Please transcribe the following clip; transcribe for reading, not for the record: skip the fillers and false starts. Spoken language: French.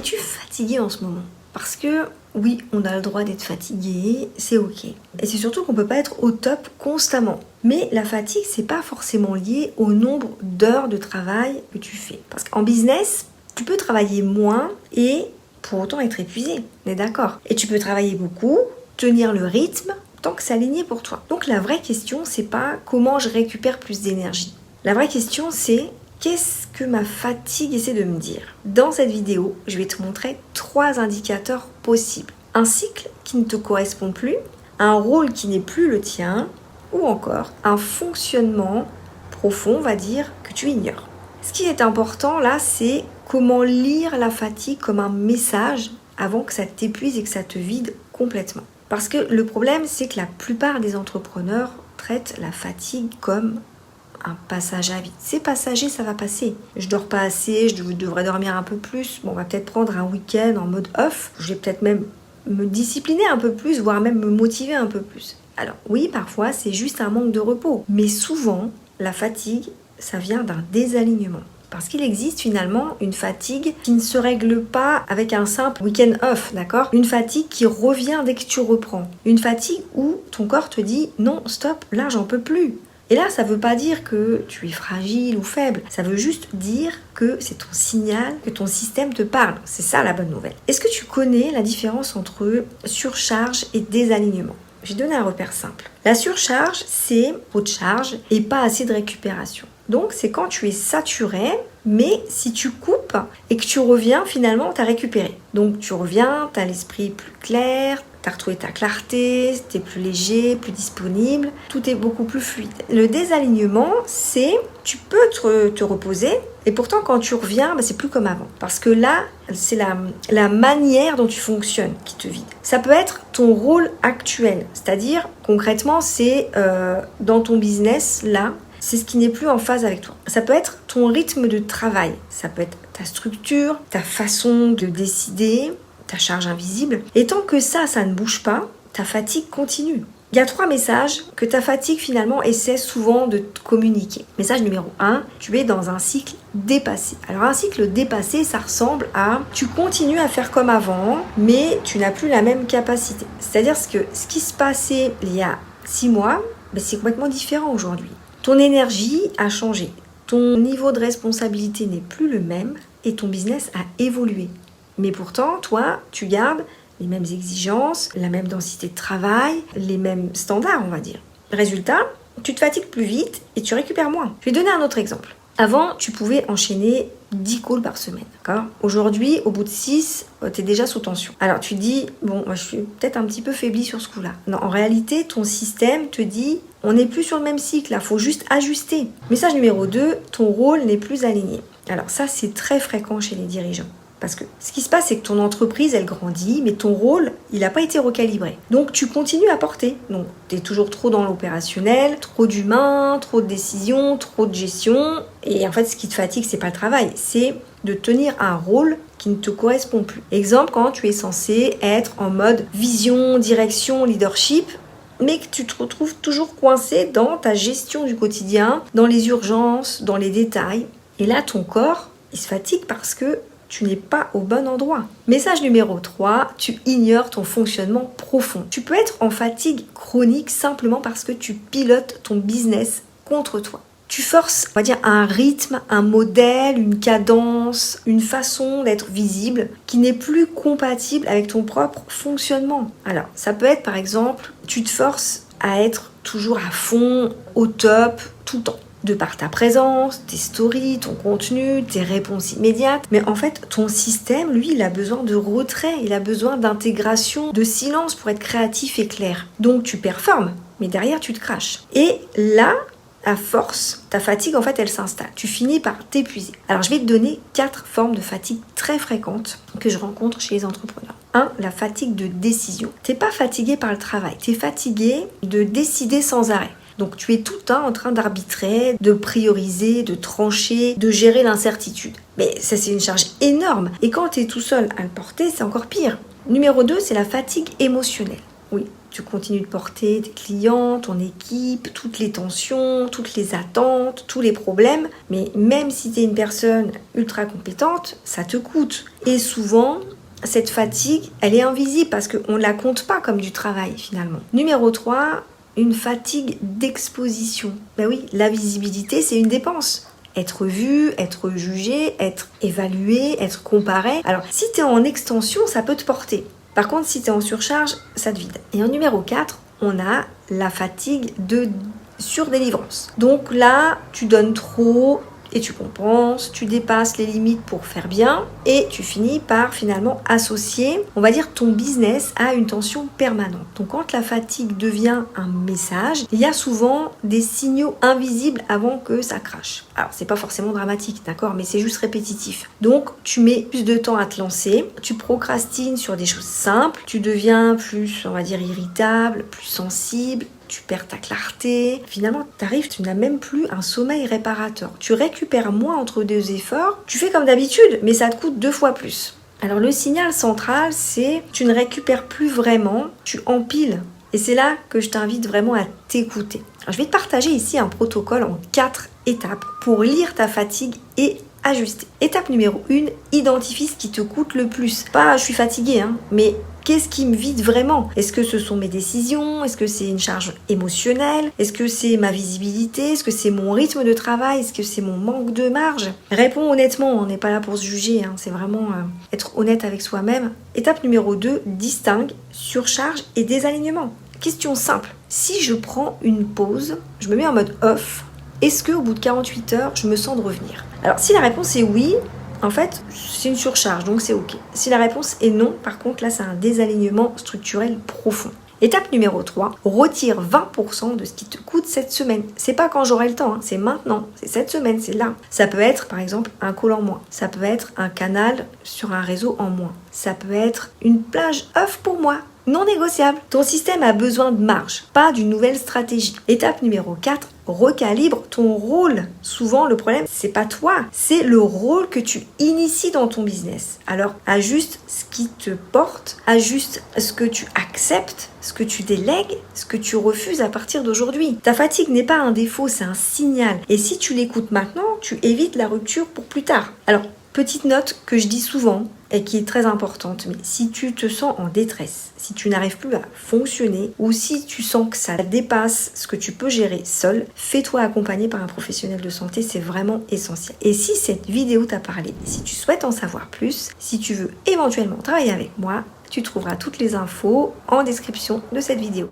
Es-tu fatigué en ce moment? Parce que oui, on a le droit d'être fatigué, c'est ok. Et c'est surtout qu'on peut pas être au top constamment. Mais la fatigue, c'est pas forcément lié au nombre d'heures de travail que tu fais. Parce qu'en business, tu peux travailler moins et pour autant être épuisé. On est d'accord. Et tu peux travailler beaucoup, tenir le rythme, tant que c'est aligné pour toi. Donc la vraie question, c'est pas comment je récupère plus d'énergie. La vraie question, c'est qu'est-ce que ma fatigue essaie de me dire? Dans cette vidéo, je vais te montrer 3 indicateurs possibles. Un cycle qui ne te correspond plus, un rôle qui n'est plus le tien, ou encore un fonctionnement profond, on va dire, que tu ignores. Ce qui est important là, c'est comment lire la fatigue comme un message avant que ça t'épuise et que ça te vide complètement. Parce que le problème, c'est que la plupart des entrepreneurs traitent la fatigue comme un passage à vide. C'est passager, ça va passer. Je dors pas assez, je devrais dormir un peu plus. Bon, on va peut-être prendre un week-end en mode off. Je vais peut-être même me discipliner un peu plus, voire même me motiver un peu plus. Alors oui, parfois, c'est juste un manque de repos. Mais souvent, la fatigue, ça vient d'un désalignement. Parce qu'il existe finalement une fatigue qui ne se règle pas avec un simple week-end off, d'accord? Une fatigue qui revient dès que tu reprends. Une fatigue où ton corps te dit « Non, stop, là, j'en peux plus ». Et là, ça ne veut pas dire que tu es fragile ou faible. Ça veut juste dire que c'est ton signal, que ton système te parle. C'est ça la bonne nouvelle. Est-ce que tu connais la différence entre surcharge et désalignement? J'ai donné un repère simple. La surcharge, c'est trop de charge et pas assez de récupération. Donc, c'est quand tu es saturé, mais si tu coupes et que tu reviens, finalement, tu as récupéré. Donc, tu reviens, tu as l'esprit plus clair, tu as retrouvé ta clarté, tu es plus léger, plus disponible, tout est beaucoup plus fluide. Le désalignement, c'est tu peux te reposer, et pourtant, quand tu reviens, c'est plus comme avant. Parce que là, c'est la manière dont tu fonctionnes qui te vide. Ça peut être ton rôle actuel, c'est-à-dire, concrètement, c'est dans ton business, là, c'est ce qui n'est plus en phase avec toi. Ça peut être ton rythme de travail, ça peut être ta structure, ta façon de décider, ta charge invisible. Et tant que ça ne bouge pas, ta fatigue continue. Il y a 3 messages que ta fatigue finalement essaie souvent de te communiquer. Message numéro 1, tu es dans un cycle dépassé. Alors un cycle dépassé, ça ressemble à tu continues à faire comme avant, mais tu n'as plus la même capacité. C'est-à-dire que ce qui se passait il y a 6 mois, c'est complètement différent aujourd'hui. Ton énergie a changé, ton niveau de responsabilité n'est plus le même et ton business a évolué. Mais pourtant, toi, tu gardes les mêmes exigences, la même densité de travail, les mêmes standards, on va dire. Résultat, tu te fatigues plus vite et tu récupères moins. Je vais donner un autre exemple. Avant, tu pouvais enchaîner 10 calls par semaine, d'accord? Aujourd'hui, au bout de 6, tu es déjà sous tension. Alors, tu dis, bon, moi, je suis peut-être un petit peu faiblie sur ce coup-là. Non, en réalité, ton système te dit, on n'est plus sur le même cycle, il faut juste ajuster. Message numéro 2, ton rôle n'est plus aligné. Alors ça, c'est très fréquent chez les dirigeants. Parce que ce qui se passe, c'est que ton entreprise, elle grandit, mais ton rôle, il n'a pas été recalibré. Donc, tu continues à porter. Donc, tu es toujours trop dans l'opérationnel, trop d'humains, trop de décisions, trop de gestion. Et en fait, ce qui te fatigue, c'est pas le travail, c'est de tenir un rôle qui ne te correspond plus. Exemple, quand tu es censé être en mode vision, direction, leadership, mais que tu te retrouves toujours coincé dans ta gestion du quotidien, dans les urgences, dans les détails. Et là, ton corps, il se fatigue parce que tu n'es pas au bon endroit. Message numéro 3, tu ignores ton fonctionnement profond. Tu peux être en fatigue chronique simplement parce que tu pilotes ton business contre toi. Tu forces, on va dire, un rythme, un modèle, une cadence, une façon d'être visible qui n'est plus compatible avec ton propre fonctionnement. Alors, ça peut être par exemple, tu te forces à être toujours à fond, au top, tout le temps. De par ta présence, tes stories, ton contenu, tes réponses immédiates. Mais en fait, ton système, lui, il a besoin de retrait, il a besoin d'intégration, de silence pour être créatif et clair. Donc, tu performes, mais derrière, tu te craches. Et là, à force, ta fatigue, en fait, elle s'installe. Tu finis par t'épuiser. Alors, je vais te donner 4 formes de fatigue très fréquentes que je rencontre chez les entrepreneurs. 1. La fatigue de décision. T'es pas fatigué par le travail, t'es fatigué de décider sans arrêt. Donc tu es tout le temps en train d'arbitrer, de prioriser, de trancher, de gérer l'incertitude. Mais ça, c'est une charge énorme. Et quand tu es tout seul à le porter, c'est encore pire. Numéro 2, c'est la fatigue émotionnelle. Oui, tu continues de porter tes clients, ton équipe, toutes les tensions, toutes les attentes, tous les problèmes. Mais même si tu es une personne ultra compétente, ça te coûte. Et souvent, cette fatigue, elle est invisible parce qu'on ne la compte pas comme du travail finalement. Numéro 3, une fatigue d'exposition. Ben oui, la visibilité, c'est une dépense. Être vu, être jugé, être évalué, être comparé. Alors, si tu es en extension, ça peut te porter. Par contre, si tu es en surcharge, ça te vide. Et en numéro 4, on a la fatigue de surdélivrance. Donc là, tu donnes trop et tu compenses, tu dépasses les limites pour faire bien et tu finis par finalement associer, on va dire, ton business à une tension permanente. Donc quand la fatigue devient un message, il y a souvent des signaux invisibles avant que ça crache. Alors c'est pas forcément dramatique, d'accord, mais c'est juste répétitif. Donc tu mets plus de temps à te lancer, tu procrastines sur des choses simples, tu deviens plus, on va dire, irritable, plus sensible, tu perds ta clarté. Finalement, tu n'as même plus un sommeil réparateur. Tu récupères moins entre deux efforts. Tu fais comme d'habitude, mais ça te coûte 2 fois plus. Alors le signal central, c'est tu ne récupères plus vraiment, tu empiles. Et c'est là que je t'invite vraiment à t'écouter. Alors, je vais te partager ici un protocole en 4 étapes pour lire ta fatigue et ajuster. Étape numéro 1, identifie ce qui te coûte le plus. Pas je suis fatiguée, mais qu'est-ce qui me vide vraiment? Est-ce que ce sont mes décisions? Est-ce que c'est une charge émotionnelle? Est-ce que c'est ma visibilité? Est-ce que c'est mon rythme de travail? Est-ce que c'est mon manque de marge? Réponds honnêtement, on n'est pas là pour se juger, c'est vraiment être honnête avec soi-même. Étape numéro 2, distingue surcharge et désalignement. Question simple, si je prends une pause, je me mets en mode off, est-ce qu'au bout de 48 heures, je me sens de revenir? Alors si la réponse est oui, en fait, c'est une surcharge, donc c'est ok. Si la réponse est non, par contre, là, c'est un désalignement structurel profond. Étape numéro 3, retire 20% de ce qui te coûte cette semaine. C'est pas quand j'aurai le temps, c'est maintenant, c'est cette semaine, c'est là. Ça peut être, par exemple, un call en moins. Ça peut être un canal sur un réseau en moins. Ça peut être une plage off pour moi. Non négociable. Ton système a besoin de marge, pas d'une nouvelle stratégie. Étape numéro 4, recalibre ton rôle. Souvent, le problème, c'est pas toi, c'est le rôle que tu inities dans ton business. Alors, ajuste ce qui te porte, ajuste ce que tu acceptes, ce que tu délègues, ce que tu refuses à partir d'aujourd'hui. Ta fatigue n'est pas un défaut, c'est un signal. Et si tu l'écoutes maintenant, tu évites la rupture pour plus tard. Alors, petite note que je dis souvent et qui est très importante, mais si tu te sens en détresse, si tu n'arrives plus à fonctionner ou si tu sens que ça dépasse ce que tu peux gérer seul, fais-toi accompagner par un professionnel de santé, c'est vraiment essentiel. Et si cette vidéo t'a parlé, si tu souhaites en savoir plus, si tu veux éventuellement travailler avec moi, tu trouveras toutes les infos en description de cette vidéo.